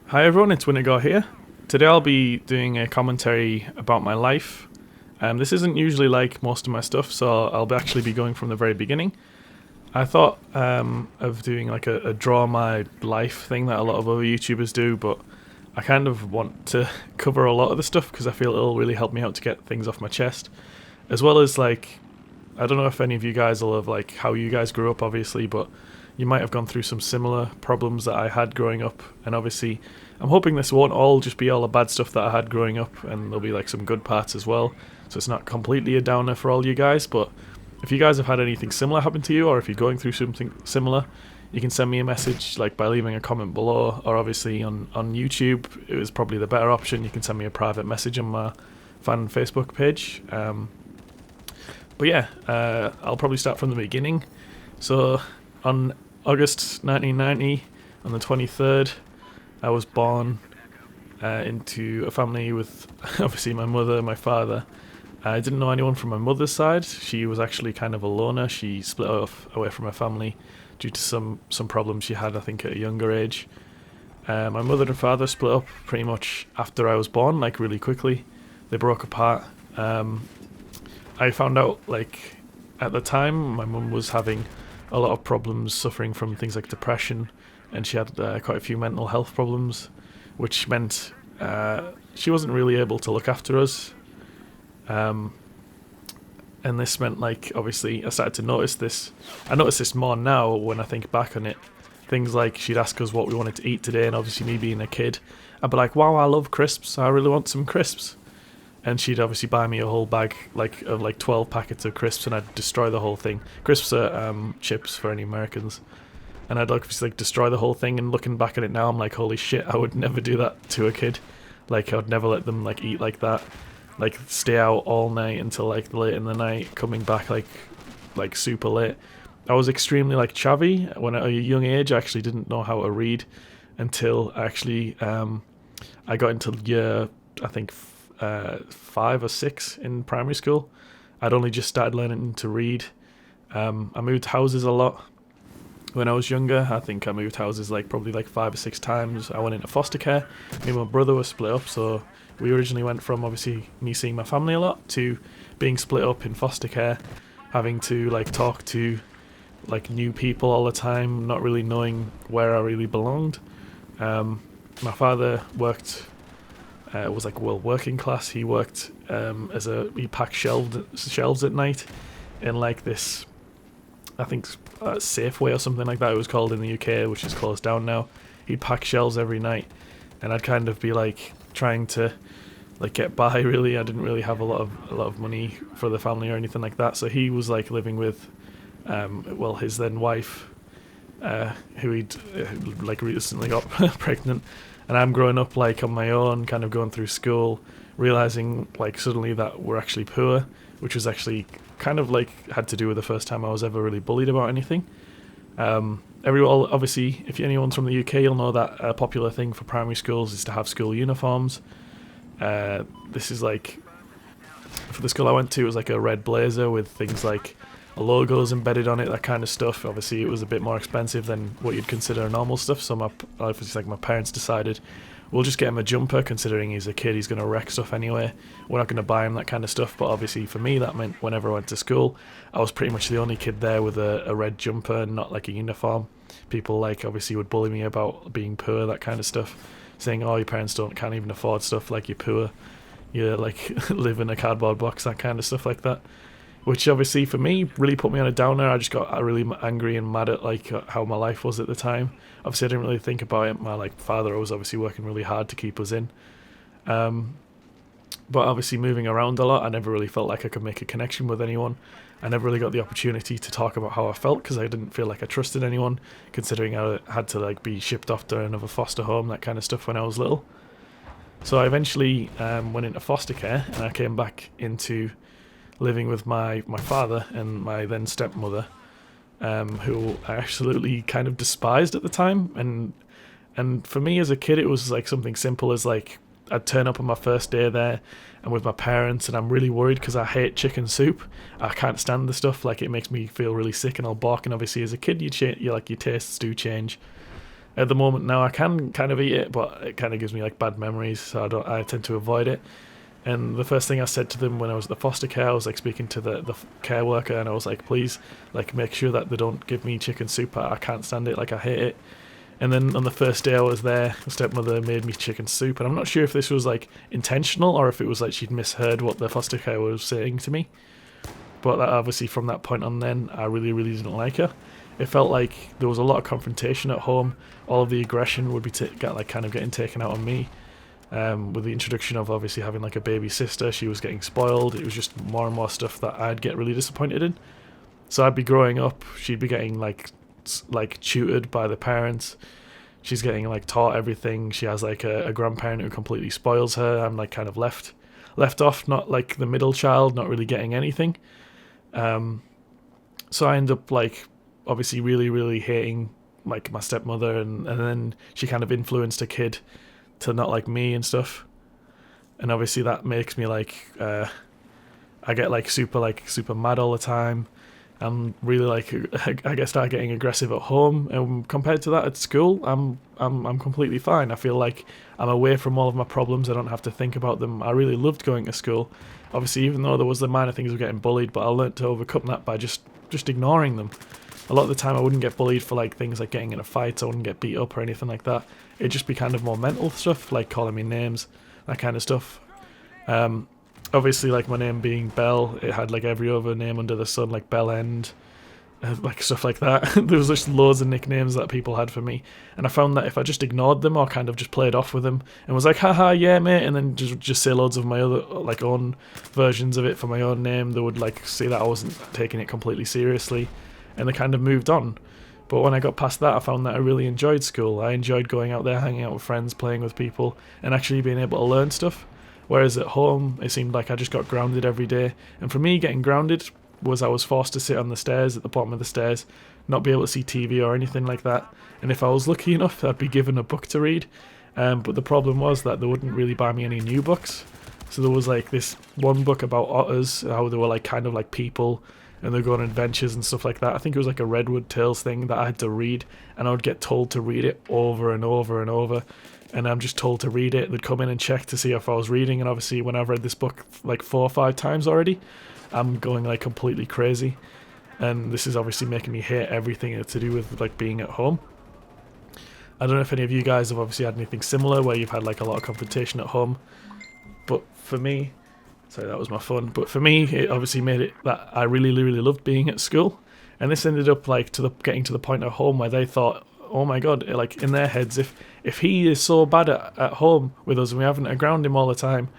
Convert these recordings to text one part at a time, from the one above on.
Hi everyone, it's Wintergore here. Today I'll be doing a commentary about my life. This isn't usually like most of my stuff, so actually be going from the very beginning. I thought of doing like a draw my life thing that a lot of other YouTubers do, but I kind of want to cover a lot of the stuff because I feel it'll really help me out to get things off my chest. As well as like, I don't know if any of you guys will have like how you guys grew up obviously, but you might have gone through some similar problems that I had growing up, and obviously I'm hoping this won't all just be all the bad stuff that I had growing up, and there'll be like some good parts as well, so it's not completely a downer for all you guys. But if you guys have had anything similar happen to you, or if you're going through something similar, you can send me a message like by leaving a comment below, or obviously on YouTube it was probably the better option. You can send me a private message on my fan Facebook page. But yeah, I'll probably start from the beginning. So on August 1990, on the 23rd, I was born into a family with obviously my mother, my father. I didn't know anyone from my mother's side. She was actually kind of a loner. She split off away from her family due to some problems she had, I think, at a younger age. My mother and father split up pretty much after I was born, like really quickly. They broke apart. I found out like at the time my mum was having a lot of problems, suffering from things like depression, and she had quite a few mental health problems, which meant she wasn't really able to look after us. And this meant, like, obviously I started to notice this. I notice this more now when I think back on it. Things like she'd ask us what we wanted to eat today, and obviously me being a kid, I'd be like, wow, I love crisps, I really want some crisps. And she'd obviously buy me a whole bag of 12 packets of crisps, and I'd destroy the whole thing. Crisps are chips for any Americans. And I'd obviously destroy the whole thing, and looking back at it now, I'm like, holy shit, I would never do that to a kid. Like, I would never let them like eat like that. Like, stay out all night until like late in the night, coming back like super late. I was extremely like chavvy when at a young age. I actually didn't know how to read until actually I got into year, I think 5 or 6 in primary school. I'd only just started learning to read. I moved houses a lot when I was younger. I think I moved houses like probably like 5 or 6 times. I went into foster care. Me and my brother were split up, so we originally went from obviously me seeing my family a lot to being split up in foster care, having to like talk to like new people all the time, not really knowing where I really belonged. My father worked was like working class. He worked he packed shelves at night in like this, I think Safeway or something like that it was called in the UK, which is closed down now. He'd pack shelves every night, and I'd kind of be like trying to like get by. Really, I didn't really have a lot of money for the family or anything like that. So he was like living with his then wife, who he'd like recently got pregnant. And I'm growing up like on my own, kind of going through school, realizing like suddenly that we're actually poor, which was actually kind of like had to do with the first time I was ever really bullied about anything. Everyone, obviously, if anyone's from the UK, you'll know that a popular thing for primary schools is to have school uniforms. This is like, for the school I went to, it was like a red blazer with things like logos embedded on it, that kind of stuff. Obviously, it was a bit more expensive than what you'd consider normal stuff. So my parents decided we'll just get him a jumper, considering he's a kid, he's going to wreck stuff anyway. We're not going to buy him that kind of stuff. But obviously, for me, that meant whenever I went to school, I was pretty much the only kid there with a red jumper and not like a uniform. People like obviously would bully me about being poor, that kind of stuff, saying, "Oh, your parents can't even afford stuff, like you're poor, you like live in a cardboard box," that kind of stuff like that. Which obviously for me really put me on a downer. I just got really angry and mad at like how my life was at the time. Obviously, I didn't really think about it. My like father was obviously working really hard to keep us in. But obviously moving around a lot, I never really felt like I could make a connection with anyone. I never really got the opportunity to talk about how I felt because I didn't feel like I trusted anyone, considering I had to like be shipped off to another foster home, that kind of stuff when I was little. So I eventually went into foster care, and I came back into living with my father and my then stepmother, who I absolutely kind of despised at the time. And for me as a kid, it was like something simple as like I'd turn up on my first day there and with my parents, and I'm really worried because I hate chicken soup. I can't stand the stuff, like it makes me feel really sick and I'll bark. And obviously as a kid, your tastes do change. At the moment now, I can kind of eat it, but it kind of gives me like bad memories, so I tend to avoid it. And the first thing I said to them when I was at the foster care, I was like speaking to the care worker, and I was like, please, like make sure that they don't give me chicken soup. I can't stand it, like I hate it. And then on the first day I was there, the stepmother made me chicken soup, and I'm not sure if this was like intentional or if it was like she'd misheard what the foster care was saying to me. But that, obviously from that point on then, I really, really didn't like her. It felt like there was a lot of confrontation at home. All of the aggression would be kind of getting taken out on me. With the introduction of obviously having like a baby sister, she was getting spoiled. It was just more and more stuff that I'd get really disappointed in. So I'd be growing up, she'd be getting like tutored by the parents. She's getting like taught everything. She has like a grandparent who completely spoils her. I'm like kind of left off, not like the middle child, not really getting anything. So I end up like obviously really, really hating like my stepmother, and then she kind of influenced a kid to not like me and stuff. And obviously that makes me like I get like super mad all the time. I'm really like I get start getting aggressive at home, and compared to that at school, I'm completely fine. I feel like I'm away from all of my problems. I don't have to think about them. I really loved going to school. Obviously, even though there was the minor things of getting bullied, but I learned to overcome that by just ignoring them. A lot of the time, I wouldn't get bullied for like things like getting in a fight. I wouldn't get beat up or anything like that. It'd just be kind of more mental stuff, like calling me names, that kind of stuff. Obviously, like my name being Bell, it had like every other name under the sun, like Bell End, like stuff like that. There was just loads of nicknames that people had for me, and I found that if I just ignored them or kind of just played off with them and was like, haha, yeah, mate, and then just say loads of my other like own versions of it for my own name, they would like see that I wasn't taking it completely seriously, and they kind of moved on. But when I got past that, I found that I really enjoyed school. I enjoyed going out there, hanging out with friends, playing with people, and actually being able to learn stuff. Whereas at home, it seemed like I just got grounded every day. And for me, getting grounded was I was forced to sit on the stairs, at the bottom of the stairs, not be able to see TV or anything like that. And if I was lucky enough, I'd be given a book to read. But the problem was that they wouldn't really buy me any new books. So there was like this one book about otters, how they were like kind of like people, and they'd go on adventures and stuff like that. I think it was like a Redwood Tales thing that I had to read, and I would get told to read it over and over and over. And I'm just told to read it. They'd come in and check to see if I was reading, and obviously when I've read this book like 4 or 5 times already, I'm going like completely crazy. And this is obviously making me hate everything to do with like being at home. I don't know if any of you guys have obviously had anything similar where you've had like a lot of confrontation at home, but for me, sorry, that was my phone, but for me it obviously made it that I really, really loved being at school. And this ended up like getting to the point at home where they thought, oh my god, like in their heads, if he is so bad at home with us and we haven't to ground him all the time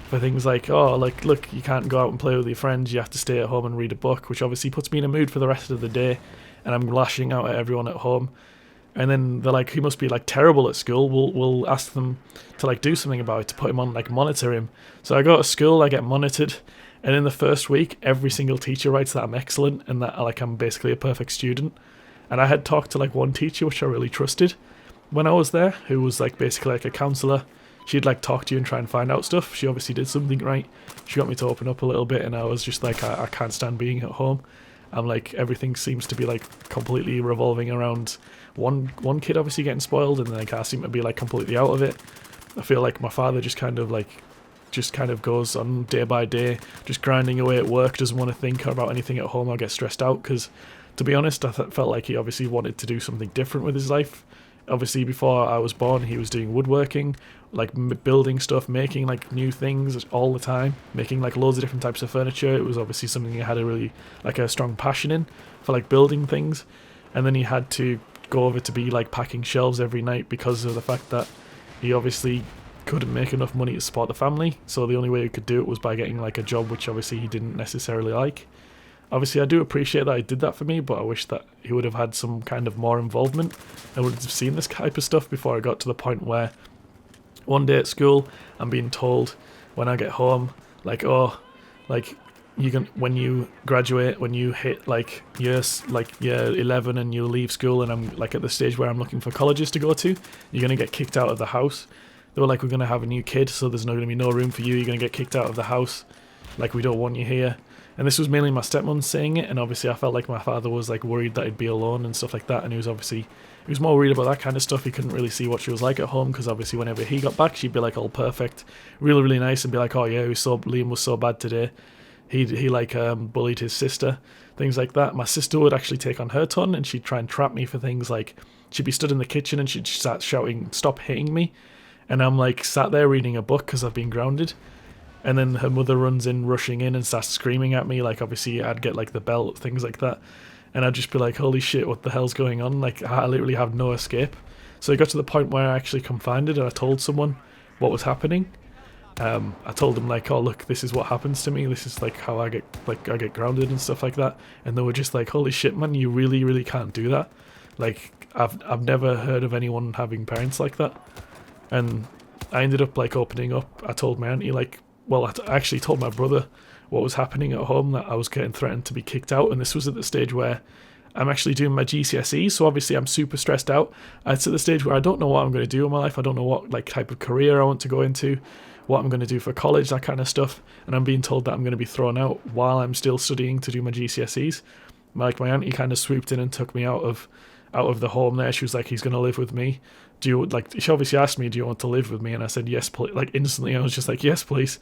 for things like, oh, like, look, you can't go out and play with your friends, you have to stay at home and read a book, which obviously puts me in a mood for the rest of the day, and I'm lashing out at everyone at home. And then they're like, he must be like terrible at school, we'll ask them to like do something about it, to put him on, like monitor him. So I go to school, I get monitored, and in the first week, every single teacher writes that I'm excellent and that like I'm basically a perfect student. And I had talked to like one teacher which I really trusted when I was there, who was like basically like a counsellor. She'd like talk to you and try and find out stuff. She obviously did something right. She got me to open up a little bit, and I was just like, I can't stand being at home. I'm like, everything seems to be like completely revolving around one kid obviously getting spoiled, and then like I seem to be like completely out of it. I feel like my father just kind of goes on day by day, just grinding away at work, doesn't want to think about anything at home or get stressed out, because to be honest, I felt like he obviously wanted to do something different with his life. Obviously, before I was born, he was doing woodworking, like building stuff, making like new things all the time, making like loads of different types of furniture. It was obviously something he had a really like a strong passion in, for like building things. And then he had to go over to be like packing shelves every night because of the fact that he obviously couldn't make enough money to support the family. So the only way he could do it was by getting like a job, which obviously he didn't necessarily like. Obviously, I do appreciate that he did that for me, but I wish that he would have had some kind of more involvement. I would have seen this type of stuff before I got to the point where one day at school, I'm being told when I get home, like, oh, like, when you graduate, when you hit like year 11 and you leave school, and I'm like at the stage where I'm looking for colleges to go to, you're going to get kicked out of the house. They were like, we're going to have a new kid, so there's not going to be no room for you, you're going to get kicked out of the house, like we don't want you here. And this was mainly my stepmom saying it, and obviously I felt like my father was like worried that I'd be alone and stuff like that, and it he was more worried about that kind of stuff. He couldn't really see what she was like at home, because obviously whenever he got back, she'd be like all perfect, really, really nice, and be like, oh yeah, Liam was so bad today. He like bullied his sister, things like that. My sister would actually take on her ton, and she'd try and trap me for things like, she'd be stood in the kitchen and she'd start shouting, "Stop hitting me," and I'm like sat there reading a book because I've been grounded. And then her mother runs in, rushing in, and starts screaming at me. Like, obviously, I'd get like the belt, things like that, and I'd just be like, "Holy shit, what the hell's going on?" Like, I literally have no escape. So it got to the point where I actually confided, and I told someone what was happening. I told them like, "Oh, look, this is what happens to me. This is like how I get grounded and stuff like that." And they were just like, "Holy shit, man, you really, really can't do that." Like, I've never heard of anyone having parents like that. And I ended up like opening up. I told my auntie like, well, I actually told my brother what was happening at home, that I was getting threatened to be kicked out, and this was at the stage where I'm actually doing my GCSE, so obviously I'm super stressed out. It's at the stage where I don't know what I'm going to do in my life. I don't know what like type of career I want to go into, what I'm going to do for college, that kind of stuff, and I'm being told that I'm going to be thrown out while I'm still studying to do my GCSEs. Like, my auntie kind of swooped in and took me out of the home there. She was like, "He's going to live with me. Do you," like, she obviously asked me, "Do you want to live with me?" And I said, "Yes, please." Like, instantly I was just like, "Yes, please."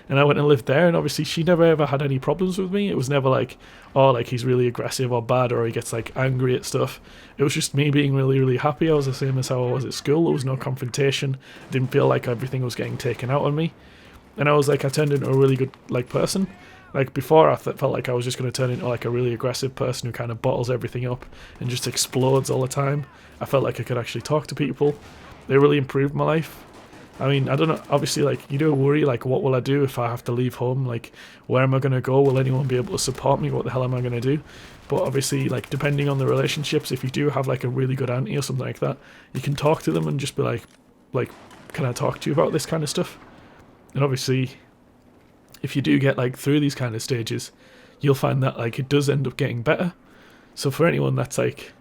And I went and lived there, and obviously she never ever had any problems with me. It was never like, oh, like he's really aggressive or bad, or he gets like angry at stuff. It was just me being really, really happy. I was the same as how I was at school. There was no confrontation. Didn't feel like everything was getting taken out on me. And I was like, I turned into a really good like person. Like, before, I felt like I was just going to turn into like a really aggressive person who kind of bottles everything up and just explodes all the time. I felt like I could actually talk to people. They really improved my life. I mean, I don't know, obviously, like, you do worry, like, what will I do if I have to leave home? Like, where am I going to go? Will anyone be able to support me? What the hell am I going to do? But obviously, like, depending on the relationships, if you do have like a really good auntie or something like that, you can talk to them and just be like, "Can I talk to you about this kind of stuff?" And obviously, if you do get like through these kind of stages, you'll find that like it does end up getting better. So for anyone that's like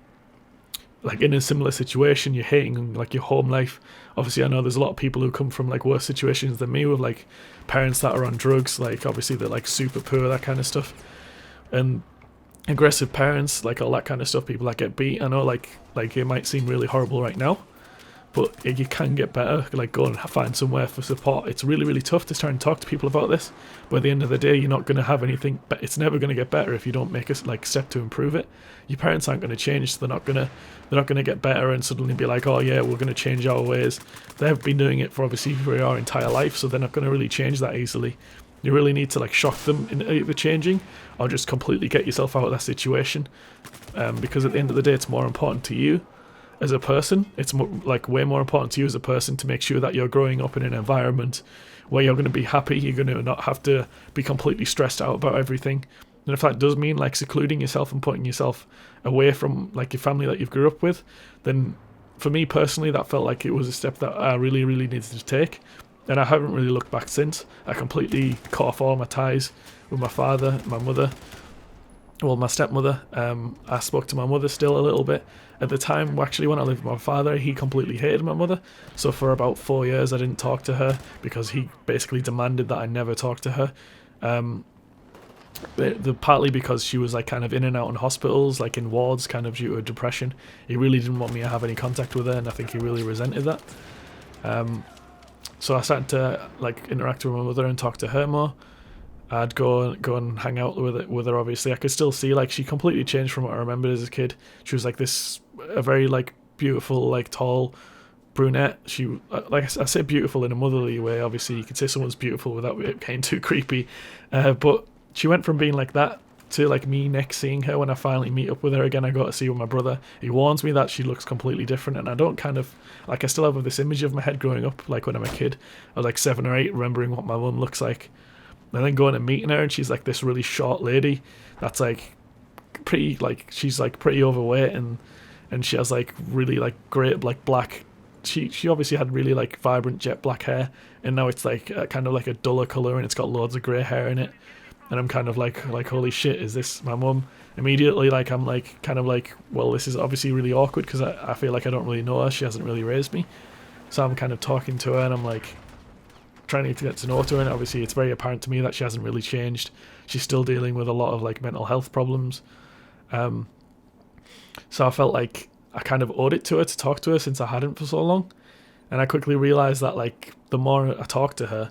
in a similar situation, you're hating like your home life. Obviously, I know there's a lot of people who come from like worse situations than me, with like parents that are on drugs, like obviously they're like super poor, that kind of stuff, and aggressive parents, like all that kind of stuff. People that get beat. I know like it might seem really horrible right now, but you can get better. Like, go and find somewhere for support. It's really, really tough to try and talk to people about this, but at the end of the day, you're not going to have anything. But it's never going to get better if you don't make a like step to improve it. Your parents aren't going to change, so they're not going to get better and suddenly be like, "Oh yeah, we're going to change our ways." They've been doing it for obviously for our entire life, so they're not going to really change that easily. You really need to like shock them into either changing, or just completely get yourself out of that situation, because at the end of the day, it's more important to you as a person. It's way more important to you as a person to make sure that you're growing up in an environment where you're going to be happy. You're going to not have to be completely stressed out about everything. And if that does mean like secluding yourself and putting yourself away from like your family that you've grew up with, then for me personally, that felt like it was a step that I really, really needed to take. And I haven't really looked back since. I completely cut off all my ties with my father, my mother, well, my stepmother. I spoke to my mother still a little bit. At the time, actually, when I lived with my father, he completely hated my mother. So for about 4 years, I didn't talk to her because he basically demanded that I never talk to her. Partly because she was like kind of in and out in hospitals, like in wards, kind of due to depression. He really didn't want me to have any contact with her, and I think he really resented that. So I started to like interact with my mother and talk to her more. I'd go and hang out with her. Obviously, I could still see like she completely changed from what I remembered as a kid. She was like a very like beautiful, like tall brunette. She like I say beautiful in a motherly way. Obviously, you could say someone's beautiful without it getting too creepy. But she went from being like that to like me next seeing her when I finally meet up with her again. I got to see with my brother. He warns me that she looks completely different, and I don't kind of like. I still have this image of my head growing up, like when I'm a kid. I was like 7 or 8, remembering what my mum looks like. And then going and meeting her, and she's like this really short lady that's like pretty, like she's like pretty overweight, and she has like really like great like black. She obviously had really like vibrant jet black hair, and now it's like kind of like a duller color, and it's got loads of grey hair in it. And I'm kind of like holy shit, is this my mum? Immediately, like I'm like kind of like, well, this is obviously really awkward because I feel like I don't really know her. She hasn't really raised me, so I'm kind of talking to her, and I'm like trying to get to know her, and obviously it's very apparent to me that she hasn't really changed. She's still dealing with a lot of like mental health problems. So I felt like I kind of owed it to her to talk to her since I hadn't for so long. And I quickly realized that like the more I talked to her,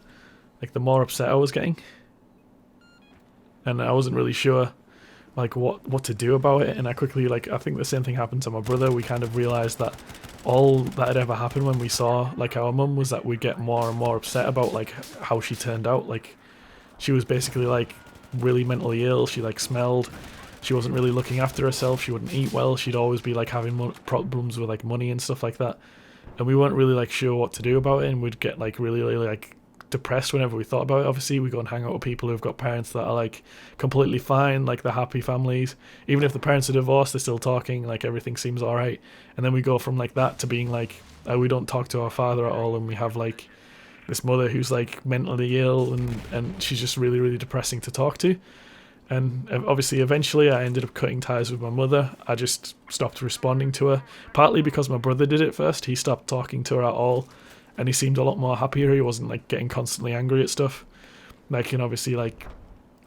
like the more upset I was getting. And I wasn't really sure like what to do about it. And I quickly, like, I think the same thing happened to my brother. We kind of realized that all that had ever happened when we saw like our mum was that we'd get more and more upset about like how she turned out. Like she was basically like really mentally ill. She like smelled. She wasn't really looking after herself. She wouldn't eat well. She'd always be like having problems with like money and stuff like that. And we weren't really like sure what to do about it. And we'd get like really like depressed whenever we thought about it. Obviously, we go and hang out with people who've got parents that are like completely fine, like they're happy families. Even if the parents are divorced, they're still talking. Like everything seems all right. And then we go from like that to being like, we don't talk to our father at all, and we have like this mother who's like mentally ill, and she's just really depressing to talk to. And obviously, eventually, I ended up cutting ties with my mother. I just stopped responding to her, partly because my brother did it first. He stopped talking to her at all, and he seemed a lot more happier. He wasn't like getting constantly angry at stuff. Like, and obviously, like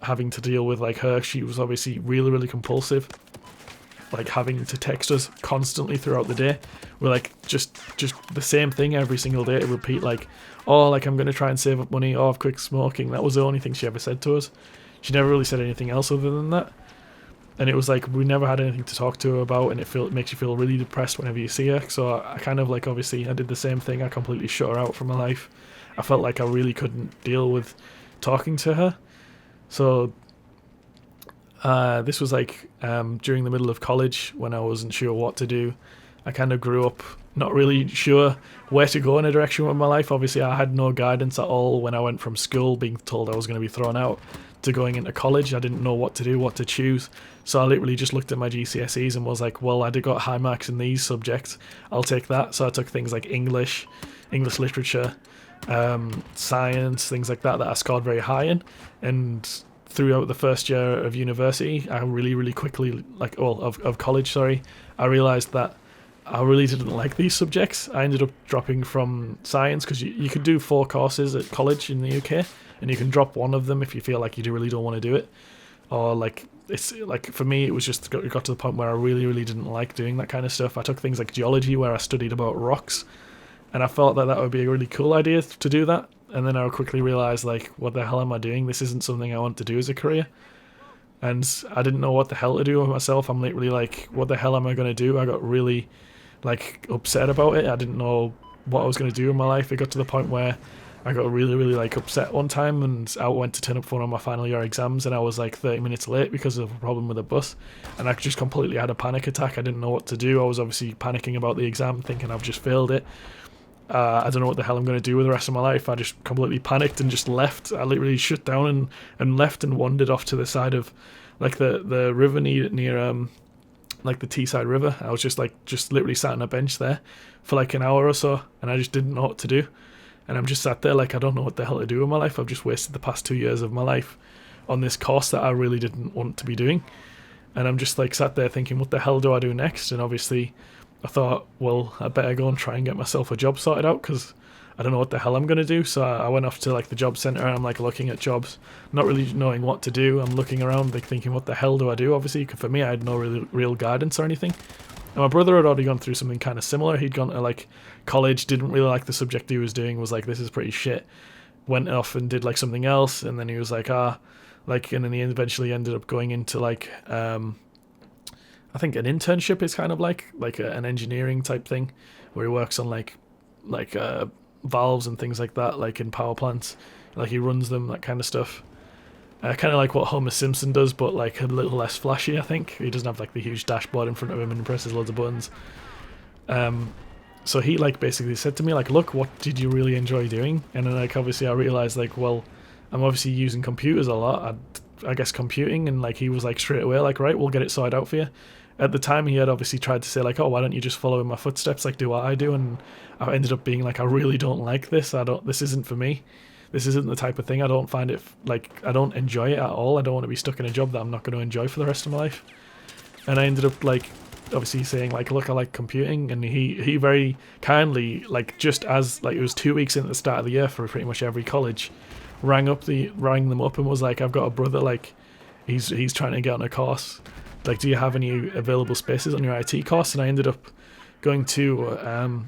having to deal with like her, she was obviously really compulsive. Like having to text us constantly throughout the day. We're like just the same thing every single day to repeat. Like, oh, like I'm gonna try and save up money. Oh, I've quit smoking. That was the only thing she ever said to us. She never really said anything else other than that. And it was like we never had anything to talk to her about, and it makes you feel really depressed whenever you see her. So I kind of like, obviously I did the same thing. I completely shut her out from my life. I felt like I really couldn't deal with talking to her. So this was like during the middle of college when I wasn't sure what to do. I kind of grew up not really sure where to go in a direction with my life. Obviously I had no guidance at all when I went from school being told I was going to be thrown out to going into college. I didn't know what to do, what to choose. So I literally just looked at my GCSEs and was like, well, I did got high marks in these subjects, I'll take that. So I took things like English literature, science, things like that I scored very high in. And throughout the first year of university, I really quickly, like, well, of college, sorry, I realised that I really didn't like these subjects. I ended up dropping from science because you could do 4 courses at college in the UK, and you can drop one of them if you feel like you really don't want to do it. Or like, it's like, for me, it was just it got to the point where I really didn't like doing that kind of stuff. I took things like geology, where I studied about rocks, and I thought that would be a really cool idea to do that. And then I quickly realised, like, what the hell am I doing? This isn't something I want to do as a career. And I didn't know what the hell to do with myself. I'm literally like, what the hell am I going to do? I got really like upset about it. I didn't know what I was going to do in my life. It got to the point where I got really like upset one time, and I went to turn up for one of my final year exams, and I was like 30 minutes late because of a problem with the bus, and I just completely had a panic attack. I didn't know what to do. I was obviously panicking about the exam, thinking I've just failed it. I don't know what the hell I'm going to do with the rest of my life. I just completely panicked and just left. I literally shut down and left and wandered off to the side of like the river near like the Teesside River. I was just literally sat on a bench there for like an hour or so, and I just didn't know what to do. And I'm just sat there like, I don't know what the hell to do with my life. I've just wasted the past 2 years of my life on this course that I really didn't want to be doing. And I'm just like sat there thinking, what the hell do I do next? And obviously I thought, well, I better go and try and get myself a job sorted out, because I don't know what the hell I'm going to do. So I went off to like the job centre, and I'm like looking at jobs, not really knowing what to do. I'm looking around like thinking, what the hell do I do? Obviously, for me, I had no real guidance or anything. And my brother had already gone through something kind of similar. He'd gone to like college, didn't really like the subject he was doing, was like, this is pretty shit. Went off and did like something else, and then he was like, like, and then he eventually ended up going into like, I think an internship is kind of like an engineering type thing, where he works on like valves and things like that, like in power plants. Like he runs them, that kind of stuff. Kind of like what Homer Simpson does, but like a little less flashy, I think. He doesn't have like the huge dashboard in front of him and presses loads of buttons. So he like basically said to me like, look, what did you really enjoy doing? And then like obviously I realised like, well, I'm obviously using computers a lot. I guess computing, and like he was like straight away like, right, we'll get it sorted out for you. At the time he had obviously tried to say like, oh, why don't you just follow in my footsteps, like do what I do? And I ended up being like, I really don't like this. This isn't for me. This isn't the type of thing. I don't find it, like, I don't enjoy it at all. I don't want to be stuck in a job that I'm not going to enjoy for the rest of my life. And I ended up like obviously saying like, look, I like computing. And he very kindly, like, just as like it was 2 weeks in at the start of the year for pretty much every college, rang them up and was like, I've got a brother, like he's trying to get on a course, like, do you have any available spaces on your IT course? And I ended up going to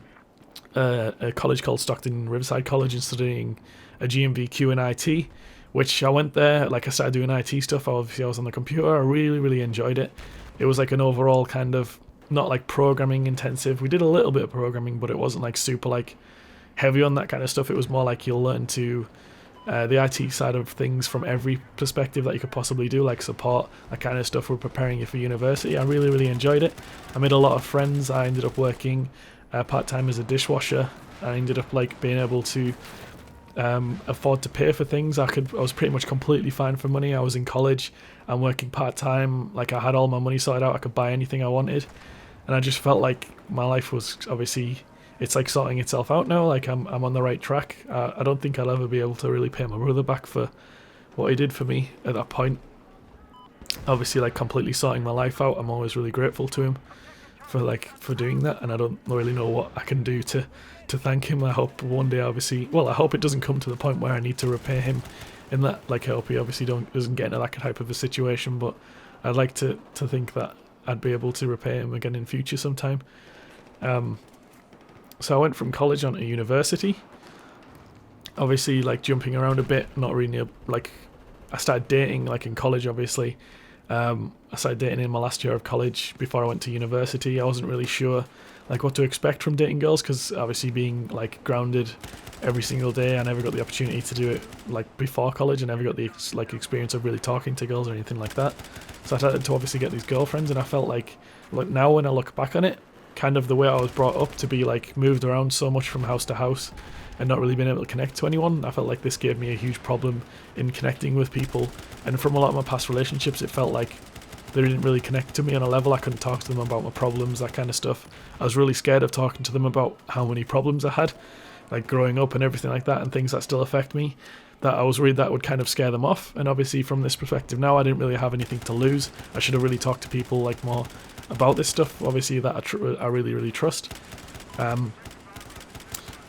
a college called Stockton Riverside College and studying a GMVQ in IT, which I went there, like I started doing IT stuff. Obviously I was on the computer. I really enjoyed it. It was like an overall kind of, not like programming intensive. We did a little bit of programming, but it wasn't like super like heavy on that kind of stuff. It was more like you'll learn to the IT side of things from every perspective that you could possibly do, like support, that kind of stuff. We're preparing you for university. I really enjoyed it. I made a lot of friends. I ended up working part-time as a dishwasher. I ended up like being able to afford to pay for things. I was pretty much completely fine for money. I was in college and working part-time. Like, I had all my money sorted out. I could buy anything I wanted, and I just felt like my life was, obviously, it's like sorting itself out now. Like, I'm on the right track. I don't think I'll ever be able to really pay my brother back for what he did for me at that point. Obviously, like, completely sorting my life out. I'm always really grateful to him for doing that, and I don't really know what I can do to thank him. I hope one day, obviously, well, I hope it doesn't come to the point where I need to repay him in that. Like, I hope he obviously doesn't get into that type of a situation, but I'd like to think that I'd be able to repay him again in future sometime. So I went from college on to university. Obviously, like, jumping around a bit, not really, like, I started dating, like, in college, obviously. I started dating in my last year of college before I went to university. I wasn't really sure, like, what to expect from dating girls, because obviously being, like, grounded every single day, I never got the opportunity to do it, like, before college. I never got the, like, experience of really talking to girls or anything like that. So I started to obviously get these girlfriends, and I felt like now when I look back on it, kind of the way I was brought up to be, like, moved around so much from house to house and not really being able to connect to anyone, I felt like this gave me a huge problem in connecting with people. And from a lot of my past relationships, it felt like they didn't really connect to me on a level. I couldn't talk to them about my problems, that kind of stuff. I was really scared of talking to them about how many problems I had, like growing up and everything like that, and things that still affect me, that I was worried that would kind of scare them off. And obviously from this perspective now, I didn't really have anything to lose. I should have really talked to people, like, more about this stuff, obviously, that I really trust.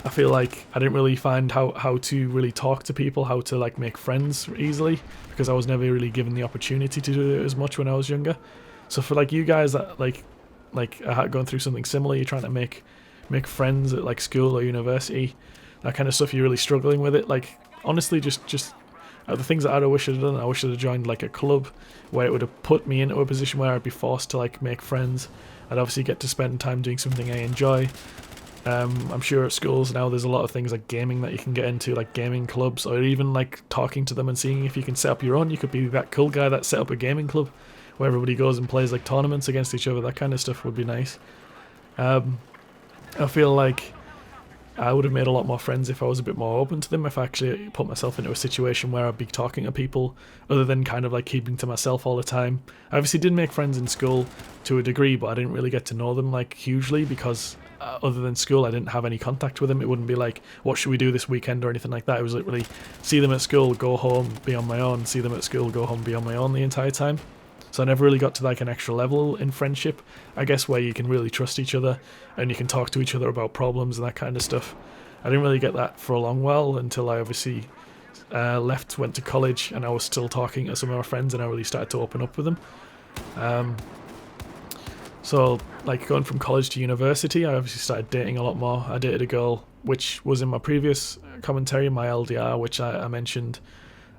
I feel like I didn't really find how to really talk to people, how to, like, make friends easily, because I was never really given the opportunity to do it as much when I was younger. So for, like, you guys that like are going through something similar, you're trying to make friends at, like, school or university, that kind of stuff, you're really struggling with it, like, honestly, just the things that I wish I'd done, I wish I'd have joined, like, a club where it would have put me into a position where I'd be forced to, like, make friends. I'd obviously get to spend time doing something I enjoy. I'm sure at schools now there's a lot of things like gaming that you can get into, like gaming clubs, or even, like, talking to them and seeing if you can set up your own. You could be that cool guy that set up a gaming club where everybody goes and plays, like, tournaments against each other. That kind of stuff would be nice. I feel like I would have made a lot more friends if I was a bit more open to them, if I actually put myself into a situation where I'd be talking to people other than kind of, like, keeping to myself all the time. I obviously did make friends in school to a degree, but I didn't really get to know them, like, hugely, because other than school I didn't have any contact with them. It wouldn't be like, what should we do this weekend or anything like that. It was literally see them at school, go home, be on my own, see them at school, go home, be on my own the entire time. So I never really got to, like, an extra level in friendship, I guess, where you can really trust each other and you can talk to each other about problems and that kind of stuff. I didn't really get that for a long while until I obviously went to college, and I was still talking to some of my friends and I really started to open up with them. So, like, going from college to university, I obviously started dating a lot more. I dated a girl, which was in my previous commentary, my LDR, which I mentioned.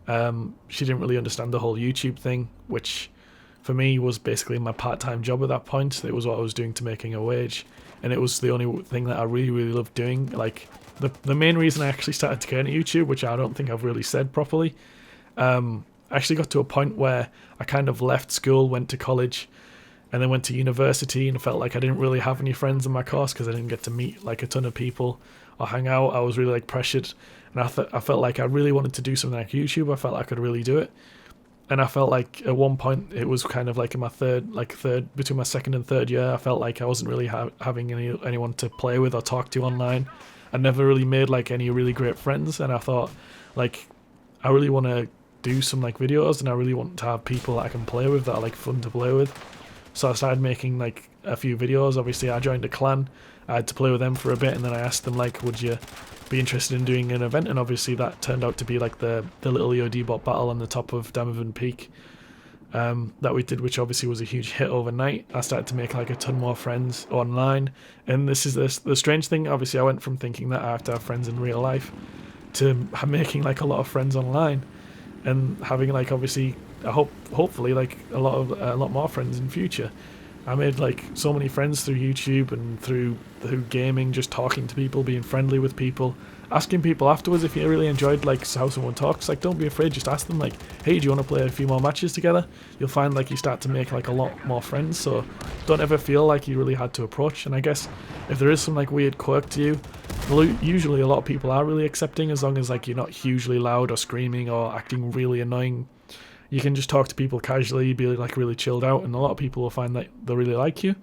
She didn't really understand the whole YouTube thing, which for me was basically my part-time job at that point. It was what I was doing to making a wage, and it was the only thing that I really loved doing. Like, the main reason I actually started to get into YouTube, which I don't think I've really said properly, I actually got to a point where I kind of left school, went to college, and then went to university, and felt like I didn't really have any friends in my course because I didn't get to meet, like, a ton of people or hang out. I was really, like, pressured, and I felt like I really wanted to do something like YouTube. I felt like I could really do it. And I felt like at one point it was kind of like in my third, between my second and third year, I felt like I wasn't really having anyone to play with or talk to online. I never really made, like, any really great friends, and I thought, like, I really want to do some, like, videos, and I really want to have people that I can play with that are, like, fun to play with. So I started making, like, a few videos. Obviously I joined a clan, I had to play with them for a bit, and then I asked them, like, would you be interested in doing an event? And obviously that turned out to be, like, the little EOD bot battle on the top of Damavon Peak. that we did, which obviously was a huge hit overnight. I started to make like a ton more friends online, and this is the strange thing. Obviously, I went from thinking that I have to have friends in real life to making like a lot of friends online, and having like obviously hopefully like a lot more friends in future. I made like so many friends through YouTube and through gaming, just talking to people, being friendly with people, asking people afterwards if you really enjoyed like how someone talks. Like, don't be afraid, just ask them like, hey, do you want to play a few more matches together? You'll find like you start to make like a lot more friends. So don't ever feel like you really had to approach. And I guess if there is some like weird quirk to you, usually a lot of people are really accepting, as long as like you're not hugely loud or screaming or acting really annoying. You can just talk to people casually, be like really chilled out, and a lot of people will find that they really like you.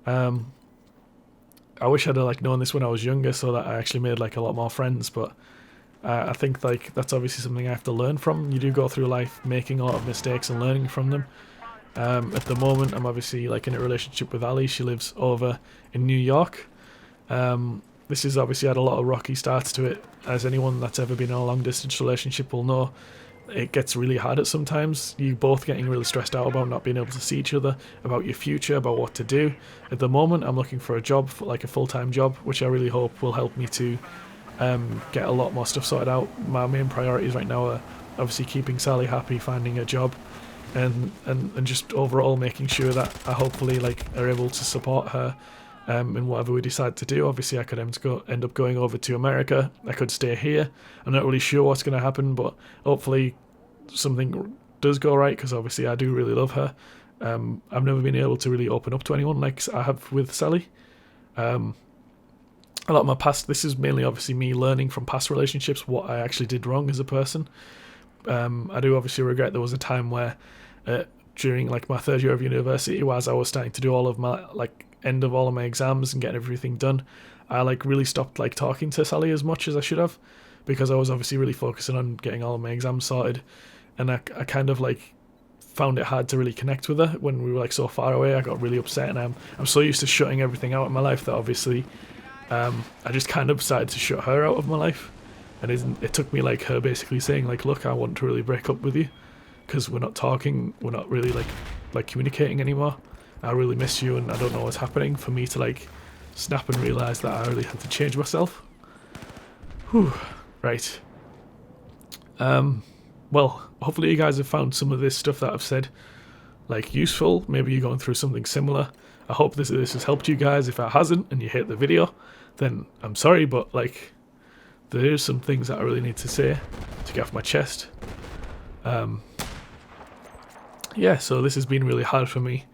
I wish I'd have like known this when I was younger, so that I actually made like a lot more friends. But I think like that's obviously something I have to learn from. You do go through life making a lot of mistakes and learning from them. At the moment, I'm obviously like in a relationship with Ali. She lives over in New York. This has obviously had a lot of rocky starts to it, as anyone that's ever been in a long distance relationship will know. It gets really hard at sometimes. You both getting really stressed out about not being able to see each other, about your future, about what to do. At the moment, I'm looking for a job, like a full-time job, which I really hope will help me to get a lot more stuff sorted out. My main priorities right now are obviously keeping Sally happy, finding a job, and just overall making sure that I hopefully like are able to support her in whatever we decide to do. Obviously, I could end up going over to America. I could stay here. I'm not really sure what's going to happen, but hopefully something does go right, because obviously I do really love her. I've never been able to really open up to anyone like I have with Sally. A lot of my past, this is mainly obviously me learning from past relationships what I actually did wrong as a person. I do obviously regret there was a time where during like my third year of university, as I was starting to do all of my like end of all of my exams and getting everything done, I like really stopped like talking to Sally as much as I should have, because I was obviously really focusing on getting all of my exams sorted, and I kind of like found it hard to really connect with her when we were like so far away. I got really upset, and I'm so used to shutting everything out in my life that obviously I just kind of started to shut her out of my life. And it took me like her basically saying like, look, I want to really break up with you because we're not talking, we're not really like communicating anymore. I really miss you and I don't know what's happening, for me to like snap and realise that I really had to change myself. Whew. Right. Well, hopefully you guys have found some of this stuff that I've said like useful. Maybe you're going through something similar. I hope this has helped you guys. If it hasn't and you hate the video, then I'm sorry, but like there's some things that I really need to say to get off my chest. Yeah, so this has been really hard for me.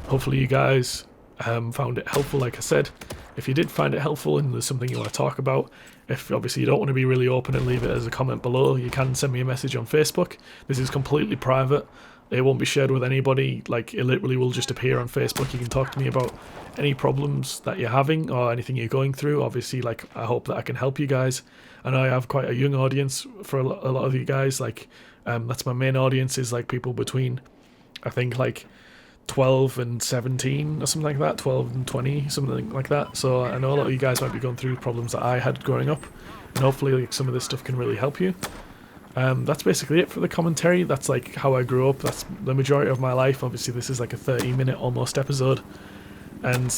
Hopefully you guys found it helpful. Like I said, if you did find it helpful and there's something you want to talk about, if obviously you don't want to be really open and leave it as a comment below, you can send me a message on Facebook. This is completely private. It won't be shared with anybody. Like, it literally will just appear on Facebook. You can talk to me about any problems that you're having or anything you're going through. Obviously, like, I hope that I can help you guys. I know I have quite a young audience for a lot of you guys. Like, that's my main audience, is like people between, I think, like 12 and 17 or something like that, 12 and 20, something like that. So I know a lot of you guys might be going through problems that I had growing up, and hopefully like some of this stuff can really help you. That's basically it for the commentary. That's like how I grew up. That's the majority of my life. Obviously this is like a 30-minute almost episode, and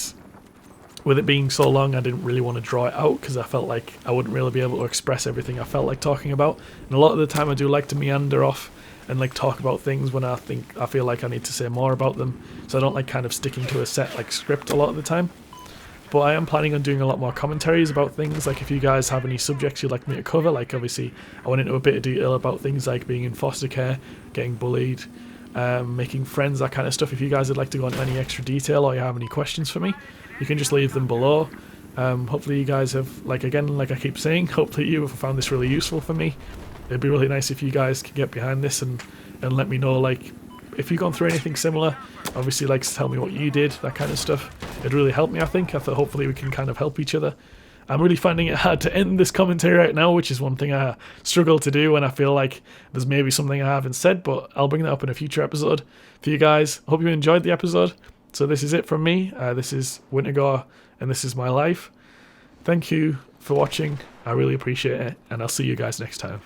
with it being so long I didn't really want to draw it out because I felt like I wouldn't really be able to express everything I felt like talking about. And a lot of the time I do like to meander off and like talk about things when I feel like I need to say more about them, so I don't like kind of sticking to a set like script a lot of the time. But I am planning on doing a lot more commentaries about things. Like, if you guys have any subjects you'd like me to cover, like obviously I went into a bit of detail about things like being in foster care, getting bullied, making friends, that kind of stuff. If you guys would like to go into any extra detail or you have any questions for me, you can just leave them below. Hopefully you guys have, like I keep saying, hopefully you have found this really useful for me. It'd be really nice if you guys could get behind this and let me know, like, if you've gone through anything similar. Obviously, like, tell me what you did, that kind of stuff. It'd really help me, I think. I thought hopefully we can kind of help each other. I'm really finding it hard to end this commentary right now, which is one thing I struggle to do when I feel like there's maybe something I haven't said, but I'll bring that up in a future episode for you guys. Hope you enjoyed the episode. So this is it from me. This is Wintergore, and this is my life. Thank you for watching. I really appreciate it, and I'll see you guys next time.